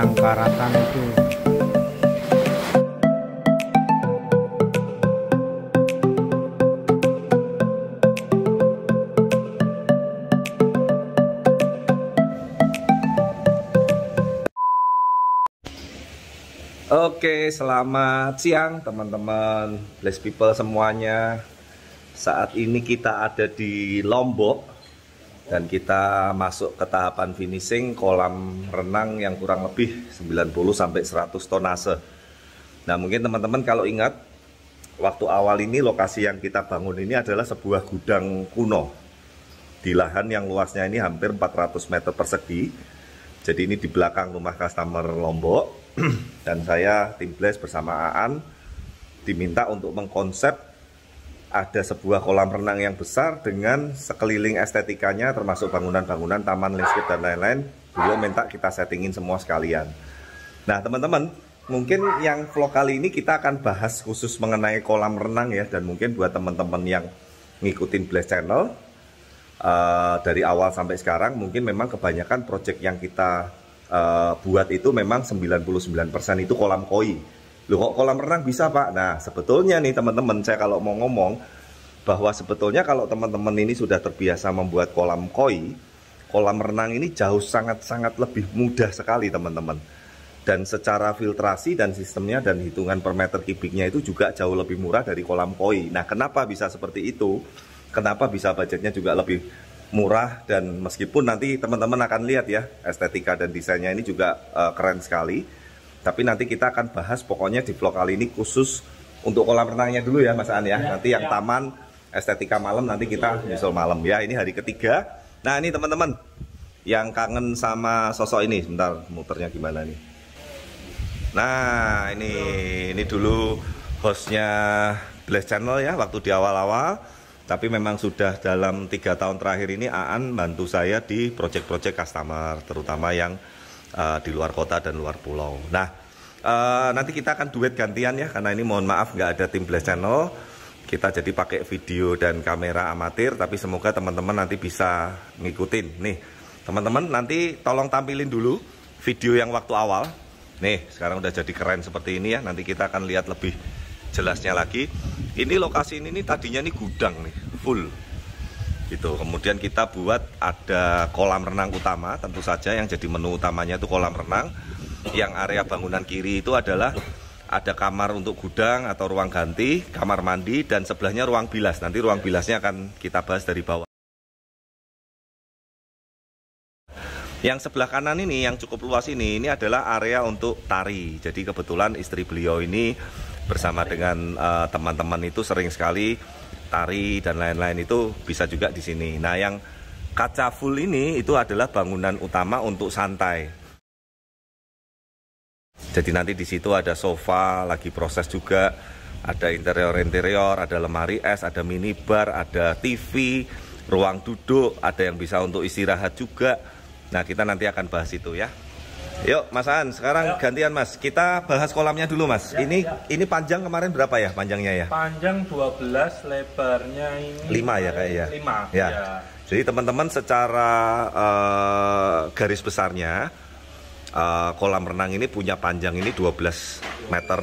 yang karatan itu. Oke, selamat siang teman-teman Bless People semuanya. Saat ini kita ada di Lombok dan kita masuk ke tahapan finishing kolam renang yang kurang lebih 90-100 tonase. Nah, mungkin teman-teman kalau ingat, waktu awal ini lokasi yang kita bangun ini adalah sebuah gudang kuno di lahan yang luasnya ini hampir 400 meter persegi. Jadi ini di belakang rumah customer Lombok. Dan saya tim Bless bersama Aan diminta untuk mengkonsep ada sebuah kolam renang yang besar dengan sekeliling estetikanya termasuk bangunan-bangunan, taman, landscape dan lain-lain. Beliau minta kita settingin semua sekalian. Nah teman-teman, mungkin yang vlog kali ini kita akan bahas khusus mengenai kolam renang ya. Dan mungkin buat teman-teman yang ngikutin Bless Channel dari awal sampai sekarang, mungkin memang kebanyakan project yang kita buat itu memang 99% itu kolam koi. Loh kok kolam renang bisa Pak? Nah sebetulnya nih teman-teman, saya kalau mau ngomong bahwa sebetulnya kalau teman-teman ini sudah terbiasa membuat kolam koi, kolam renang ini jauh sangat-sangat lebih mudah sekali teman-teman. Dan secara filtrasi dan sistemnya dan hitungan per meter kubiknya itu juga jauh lebih murah dari kolam koi. Nah kenapa bisa seperti itu? Kenapa bisa budgetnya juga lebih murah? Dan meskipun nanti teman-teman akan lihat ya, estetika dan desainnya ini juga keren sekali. Tapi nanti kita akan bahas pokoknya di vlog kali ini khusus untuk kolam renangnya dulu ya Mas Aan ya. Nanti yang taman, estetika malam nanti kita nyusul malam ya. Ini hari ketiga. Nah ini teman-teman yang kangen sama sosok ini, sebentar muternya gimana nih. Nah ini dulu hostnya Bless Channel ya waktu di awal-awal. Tapi memang sudah dalam 3 tahun terakhir ini Aan bantu saya di project-project customer, terutama yang di luar kota dan luar pulau. Nah, nanti kita akan duet gantian ya, karena ini mohon maaf nggak ada tim Bless Channel. Kita jadi pakai video dan kamera amatir, tapi semoga teman-teman nanti bisa ngikutin. Nih, teman-teman nanti tolong tampilin dulu video yang waktu awal. Nih, sekarang udah jadi keren seperti ini ya, nanti kita akan lihat lebih jelasnya lagi. Ini lokasi ini tadinya nih gudang nih, full gitu. Kemudian kita buat ada kolam renang utama, tentu saja yang jadi menu utamanya itu kolam renang. Yang area bangunan kiri itu adalah ada kamar untuk gudang atau ruang ganti, kamar mandi, dan sebelahnya ruang bilas. Nanti ruang bilasnya akan kita bahas dari bawah. Yang sebelah kanan ini yang cukup luas ini adalah area untuk tari. Jadi kebetulan istri beliau ini bersama dengan teman-teman itu sering sekali tari dan lain-lain, itu bisa juga di sini. Nah, yang kaca full ini itu adalah bangunan utama untuk santai. Jadi nanti di situ ada sofa, lagi proses juga, ada interior-interior, ada lemari es, ada minibar, ada TV, ruang duduk, ada yang bisa untuk istirahat juga. Nah, kita nanti akan bahas itu ya. Yuk Mas Aan, sekarang gantian Mas. Kita bahas kolamnya dulu Mas. Ini panjang kemarin berapa ya panjangnya ya? Panjang 12, lebarnya ini 5 ya kayak ya? 5 ya. Jadi teman-teman secara garis besarnya kolam renang ini punya panjang ini 12 meter,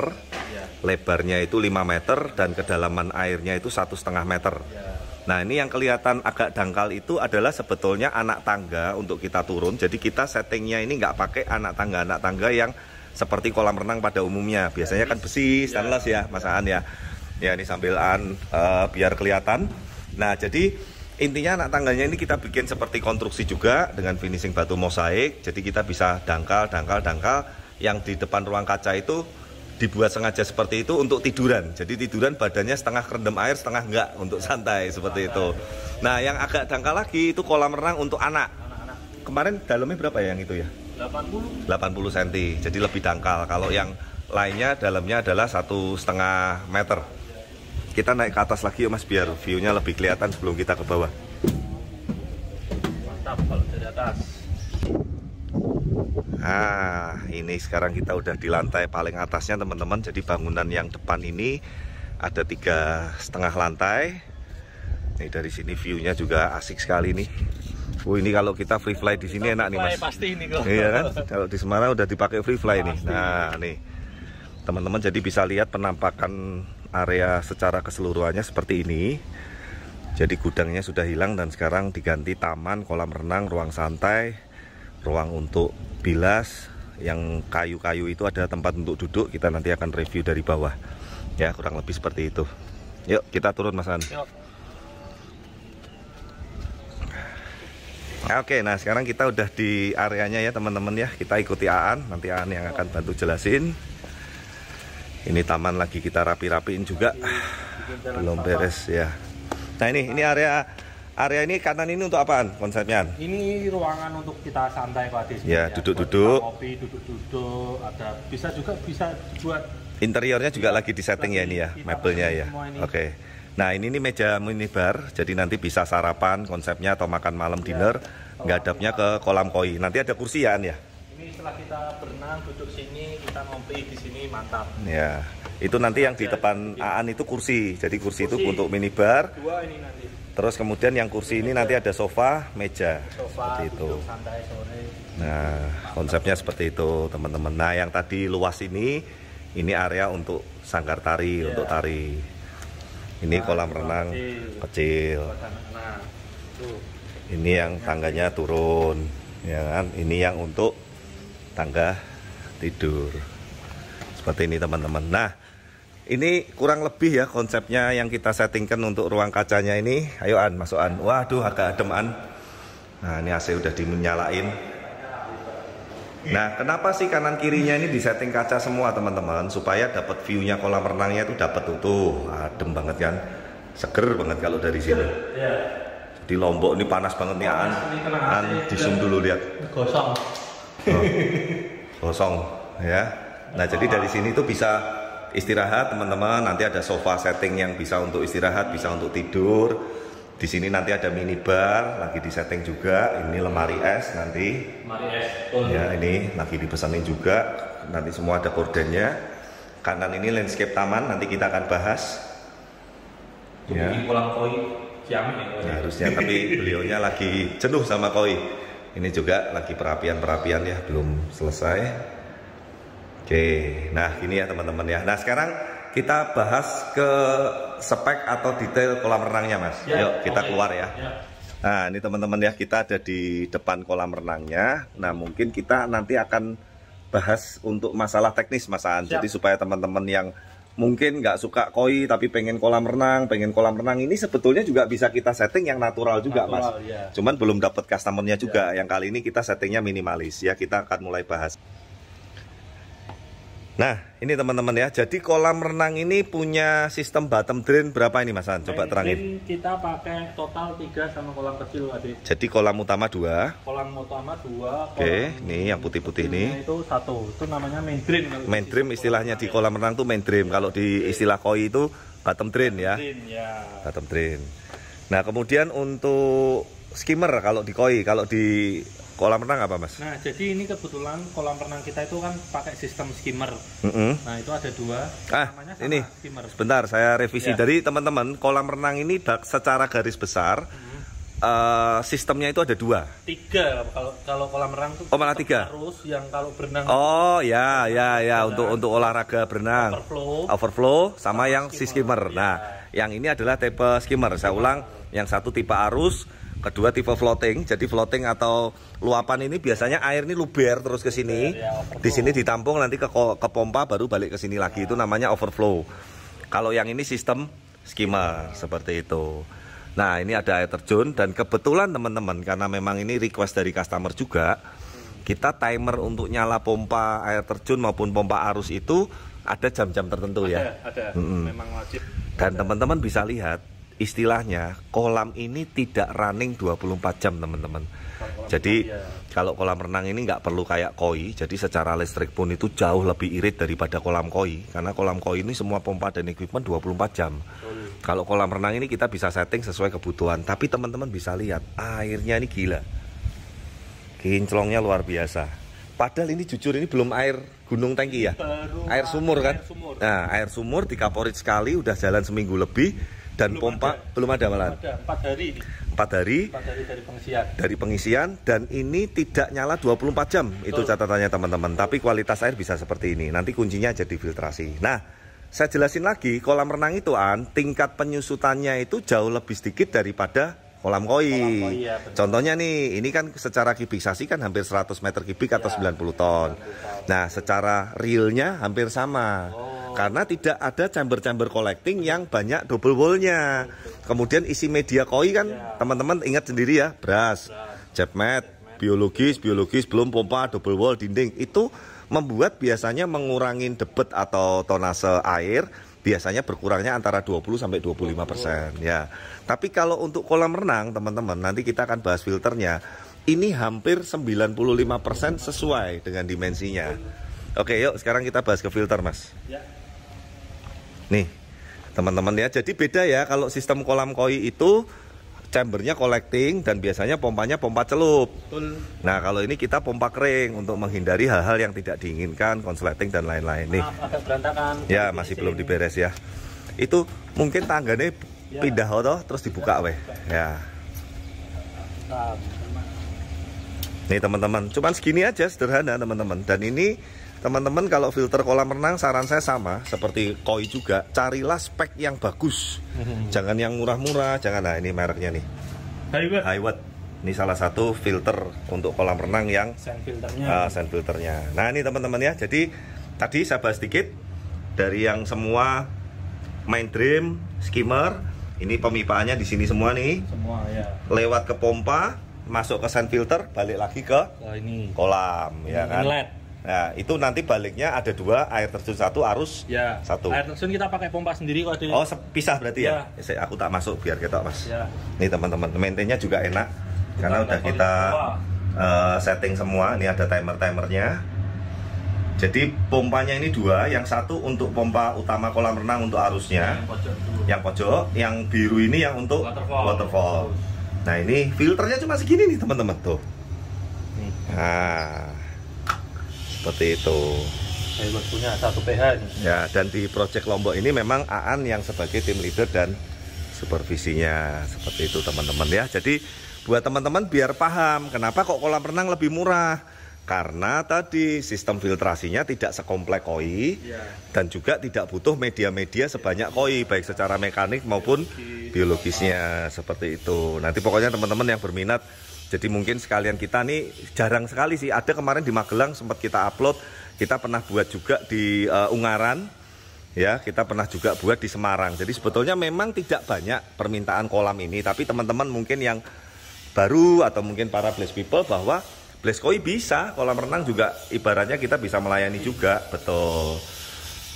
lebarnya itu 5 meter, dan kedalaman airnya itu 1,5 meter. Nah ini yang kelihatan agak dangkal itu adalah sebetulnya anak tangga untuk kita turun. Jadi kita settingnya ini nggak pakai anak tangga yang seperti kolam renang pada umumnya. Biasanya kan besi, stainless ya Mas Aan ya. Ya ini sambil Aan biar kelihatan. Nah jadi intinya anak tangganya ini kita bikin seperti konstruksi juga dengan finishing batu mosaik. Jadi kita bisa dangkal. Yang di depan ruang kaca itu dibuat sengaja seperti itu untuk tiduran. Jadi tiduran badannya setengah kerendam air, setengah enggak, untuk santai seperti itu. Nah yang agak dangkal lagi itu kolam renang untuk anak. Kemarin dalamnya berapa ya yang itu ya? 80 cm, jadi lebih dangkal. Kalau yang lainnya dalamnya adalah 1,5 meter. Kita naik ke atas lagi yuk Mas, biar view-nya lebih kelihatan sebelum kita ke bawah. Mantap kalau dari atas. Nah ini sekarang kita udah di lantai paling atasnya teman-teman. Jadi bangunan yang depan ini ada 3,5 lantai. Nih dari sini view-nya juga asik sekali nih. Ini kalau kita free fly di sini enak nih Mas. Pasti ini kok. Iya kan? Kalau di Semarang udah dipakai free fly nih. Nah, nih. Teman-teman jadi bisa lihat penampakan area secara keseluruhannya seperti ini. Jadi gudangnya sudah hilang dan sekarang diganti taman, kolam renang, ruang santai, ruang untuk bilas. Yang kayu-kayu itu ada tempat untuk duduk. Kita nanti akan review dari bawah. Ya, kurang lebih seperti itu. Yuk, kita turun Mas An. Oke, nah sekarang kita udah di areanya ya teman-teman ya. Kita ikuti Aan, nanti Aan yang akan bantu jelasin. Ini taman lagi kita rapi-rapiin juga. Belum beres ya. Nah ini area ini kanan ini untuk apaan konsepnya? Ini ruangan untuk kita santai Pak Ades. Ya, duduk-duduk. Kopi, duduk-duduk. Ada bisa buat interiornya juga lagi disetting ya ini ya, mebelnya ya. Oke. Nah ini meja minibar, jadi nanti bisa sarapan konsepnya atau makan malam dinner. Ngadapnya ke kolam koi. Nanti ada kursian ya. Ini setelah kita berenang duduk sini, kita ngopi di sini mantap. Ya. Itu nanti yang di depan Aan itu kursi. Jadi kursi itu untuk minibar. Dua ini nanti. Terus kemudian yang kursi ini nanti ada sofa, meja. Sofa, seperti itu. Santai sore. Nah, konsepnya seperti itu, teman-teman. Nah, yang tadi luas ini area untuk sanggar tari, untuk tari. Ini kolam renang kecil. Nah, tuh. Ini yang tangganya turun, ya kan? Ini yang untuk tangga tidur. Seperti ini, teman-teman. Nah, ini kurang lebih ya konsepnya yang kita settingkan untuk ruang kacanya ini. Ayo An, masuk An. Waduh, agak adem An. Nah, ini AC udah dinyalain. Nah, kenapa sih kanan kirinya ini disetting kaca semua teman-teman? Supaya dapat view-nya kolam renangnya itu dapat tuh. Adem banget kan? Seger banget kalau dari sini. Di Lombok ini panas banget nih An. An di zoom dulu lihat. Gosong. Oh, kosong ya. Nah, jadi dari sini tuh bisa istirahat teman-teman. Nanti ada sofa setting yang bisa untuk istirahat, bisa untuk tidur. Di sini nanti ada minibar, lagi di setting juga. Ini lemari es nanti. Lemari es. Ya, ini lagi dipesanin juga. Nanti semua ada kordennya. Kanan ini landscape taman, nanti kita akan bahas. Ya. Bikin kolam koi siang ya. Nah, harusnya, tapi beliaunya lagi jenuh sama koi. Ini juga lagi perapian ya, belum selesai. Oke, nah gini ya teman-teman ya. Nah sekarang kita bahas ke spek atau detail kolam renangnya Mas. Yuk kita keluar ya. Nah ini teman-teman ya, kita ada di depan kolam renangnya. Nah mungkin kita nanti akan bahas untuk masalah teknis Mas Aan. Jadi supaya teman-teman yang mungkin nggak suka koi tapi pengen kolam renang ini sebetulnya juga bisa kita setting yang natural juga Mas. Ya. Cuman belum dapat customernya juga. Yang kali ini kita settingnya minimalis ya. Kita akan mulai bahas. Nah ini teman-teman ya, jadi kolam renang ini punya sistem bottom drain berapa ini Mas An? Coba terangin. Kita pakai total 3 sama kolam kecil Adik. Jadi kolam utama 2. Kolam utama 2. Oke, ini yang putih-putih ini. Itu 1, itu namanya main drain. Main drain istilahnya di kolam renang tuh main drain. Kalau di istilah koi itu bottom drain ya. Bottom drain. Nah kemudian untuk skimmer kalau di koi, kalau di kolam renang apa Mas? Nah jadi ini kebetulan kolam renang kita itu kan pakai sistem skimmer. Nah itu ada 2. Namanya sama ini skimmer. Sebentar saya revisi dari teman-teman. Kolam renang ini secara garis besar sistemnya itu ada 2. 3 kalau kolam renang itu. Oh malah 3. Harus yang kalau berenang. Oh ya untuk olahraga berenang. Overflow sama yang si skimmer. Nah yang ini adalah tipe skimmer. Saya ulang, yang satu tipe arus. Kedua tipe floating, jadi floating atau luapan ini biasanya air ini luber terus ke sini, di sini ditampung nanti ke pompa baru balik ke sini lagi, itu namanya overflow. Kalau yang ini sistem skimmer seperti itu. Nah ini ada air terjun dan kebetulan teman-teman karena memang ini request dari customer juga, kita timer untuk nyala pompa air terjun maupun pompa arus itu ada jam-jam tertentu ya. Ada. Memang wajib. Dan teman-teman bisa lihat. Istilahnya kolam ini tidak running 24 jam teman-teman. Jadi kalau kolam renang ini nggak perlu kayak koi. Jadi secara listrik pun itu jauh lebih irit daripada kolam koi. Karena kolam koi ini semua pompa dan equipment 24 jam. Kalau kolam renang ini kita bisa setting sesuai kebutuhan. Tapi teman-teman bisa lihat airnya ini gila. Kinclongnya luar biasa. Padahal ini jujur ini belum air gunung tangki ya. Air sumur kan. Nah air sumur dikaporit sekali udah jalan seminggu lebih. Dan pompa belum ada malah. 4 hari ini. 4 4 hari dari pengisian, dan ini tidak nyala 24 jam. Itu catatannya teman-teman. Tapi kualitas air bisa seperti ini. Nanti kuncinya jadi filtrasi. Nah, saya jelasin lagi, kolam renang itu tingkat penyusutannya itu jauh lebih sedikit daripada kolam koi. Ya, contohnya nih, ini kan secara kubikasi kan hampir 100 meter kubik atau 90 ton. Nah, secara realnya hampir sama. Karena tidak ada chamber-chamber collecting yang banyak double wall-nya. Kemudian isi media koi kan, teman-teman ingat sendiri ya, brass, jet mat, biologis, belum pompa, double wall, dinding. Itu membuat biasanya mengurangi debit atau tonase air, biasanya berkurangnya antara 20-25% ya. Tapi kalau untuk kolam renang, teman-teman, nanti kita akan bahas filternya. Ini hampir 95% sesuai dengan dimensinya. Oke, yuk sekarang kita bahas ke filter, Mas. Nih, teman-teman ya. Jadi beda ya, kalau sistem kolam koi itu chambernya collecting dan biasanya pompanya pompa celup. Nah, kalau ini kita pompa kering untuk menghindari hal-hal yang tidak diinginkan, konsleting dan lain-lain. Nih, agak berantakan. Ya, masih belum diberes ya. Itu mungkin tangganya pindah toh, terus dibuka weh. Ya. Nih teman-teman, cuman segini aja, sederhana teman-teman. Dan ini teman-teman kalau filter kolam renang saran saya sama seperti koi juga, carilah spek yang bagus. Jangan yang murah-murah, jangan. Nah, ini mereknya nih. Highwood. Ini salah satu filter untuk kolam renang yang sand filternya. Nah, ini teman-teman ya. Jadi tadi saya bahas sedikit dari yang semua main drain, skimmer, ini pemipaannya di sini semua nih. Semua ya. Lewat ke pompa, masuk ke sand filter, balik lagi ke ini kolam ya kan. Inlet. Nah, itu nanti baliknya ada 2, air terjun 1, arus 1. Air terjun kita pakai pompa sendiri kok. Oh, pisah berarti ya? Aku tak masuk biar kita mas. Nih teman-teman, maintainnya juga enak karena udah kita setting semua. Ini ada timernya. Jadi pompanya ini 2, yang satu untuk pompa utama kolam renang untuk arusnya, yang pojok, yang biru ini yang untuk waterfall. Nah, ini filternya cuma segini nih teman-teman tuh. Nah, seperti itu. Saya punya 1 pH ini. Ya, dan di Project Lombok ini memang Aan yang sebagai tim leader dan supervisinya. Seperti itu teman-teman ya. Jadi buat teman-teman biar paham kenapa kok kolam renang lebih murah. Karena tadi sistem filtrasinya tidak sekomplek koi dan juga tidak butuh media-media sebanyak koi, baik secara mekanik maupun biologisnya. Seperti itu. Nanti pokoknya teman-teman yang berminat, jadi mungkin sekalian kita nih jarang sekali sih, ada kemarin di Magelang sempat kita upload, kita pernah buat juga di Ungaran, ya kita pernah juga buat di Semarang. Jadi sebetulnya memang tidak banyak permintaan kolam ini, tapi teman-teman mungkin yang baru atau mungkin para Blaze people bahwa Blaze Koi bisa, kolam renang juga ibaratnya kita bisa melayani juga, betul.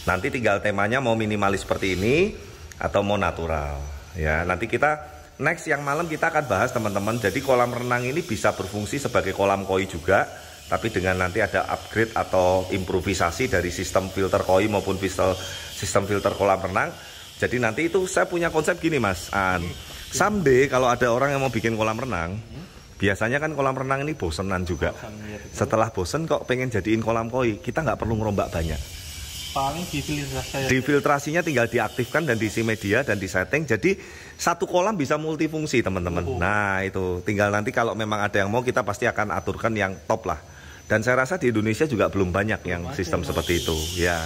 Nanti tinggal temanya mau minimalis seperti ini atau mau natural, ya nanti kita next yang malam kita akan bahas teman-teman. Jadi kolam renang ini bisa berfungsi sebagai kolam koi juga, tapi dengan nanti ada upgrade atau improvisasi dari sistem filter koi maupun sistem filter kolam renang. Jadi nanti itu saya punya konsep gini mas An, someday kalau ada orang yang mau bikin kolam renang, biasanya kan kolam renang ini bosenan juga. Setelah bosen kok pengen jadiin kolam koi, kita nggak perlu ngerombak banyak. Paling difiltrasinya tinggal diaktifkan dan diisi media dan disetting. Jadi satu kolam bisa multifungsi teman-teman. Nah itu tinggal nanti kalau memang ada yang mau, kita pasti akan aturkan yang top lah. Dan saya rasa di Indonesia juga belum banyak yang sistem seperti itu. Ya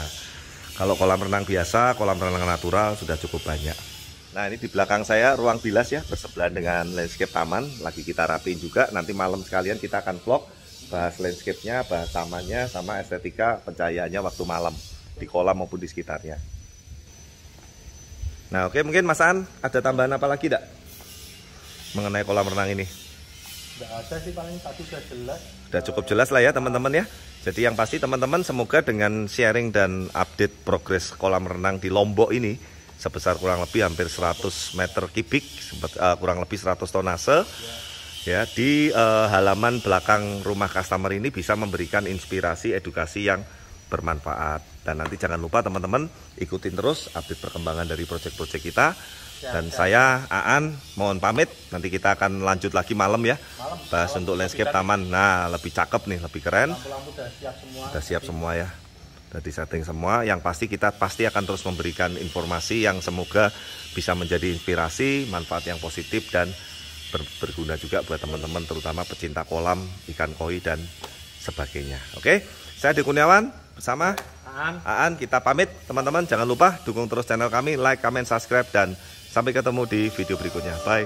kalau kolam renang biasa, kolam renang natural sudah cukup banyak. Nah ini di belakang saya ruang bilas ya, bersebelahan dengan landscape taman. Lagi kita rapiin juga, nanti malam sekalian kita akan vlog, bahas landscape-nya, bahas tamannya, sama estetika pencahayaannya waktu malam di kolam maupun di sekitarnya. Nah oke, mungkin Mas An ada tambahan apa lagi tidak mengenai kolam renang ini? Tidak ada sih, paling tadi sudah jelas. Sudah cukup jelas lah ya teman-teman ya. Jadi yang pasti teman-teman semoga dengan sharing dan update progres kolam renang di Lombok ini sebesar kurang lebih hampir 100 meter kubik, kurang lebih 100 tonase ya, di halaman belakang rumah customer ini bisa memberikan inspirasi, edukasi yang bermanfaat. Dan nanti jangan lupa teman-teman ikutin terus update perkembangan dari proyek-proyek kita. Dan saya Aan mohon pamit, nanti kita akan lanjut lagi malam ya, bahas untuk landscape taman. Nah lebih cakep nih, lebih keren. Lampu-lampu udah siap semua ya, udah di setting semua. Yang pasti kita pasti akan terus memberikan informasi yang semoga bisa menjadi inspirasi, manfaat yang positif dan berguna juga buat teman-teman, terutama pecinta kolam, ikan koi dan sebagainya. Oke, saya Adi Kurniawan bersama Aan, kita pamit teman-teman. Jangan lupa dukung terus channel kami, like, comment, subscribe, dan sampai ketemu di video berikutnya. Bye.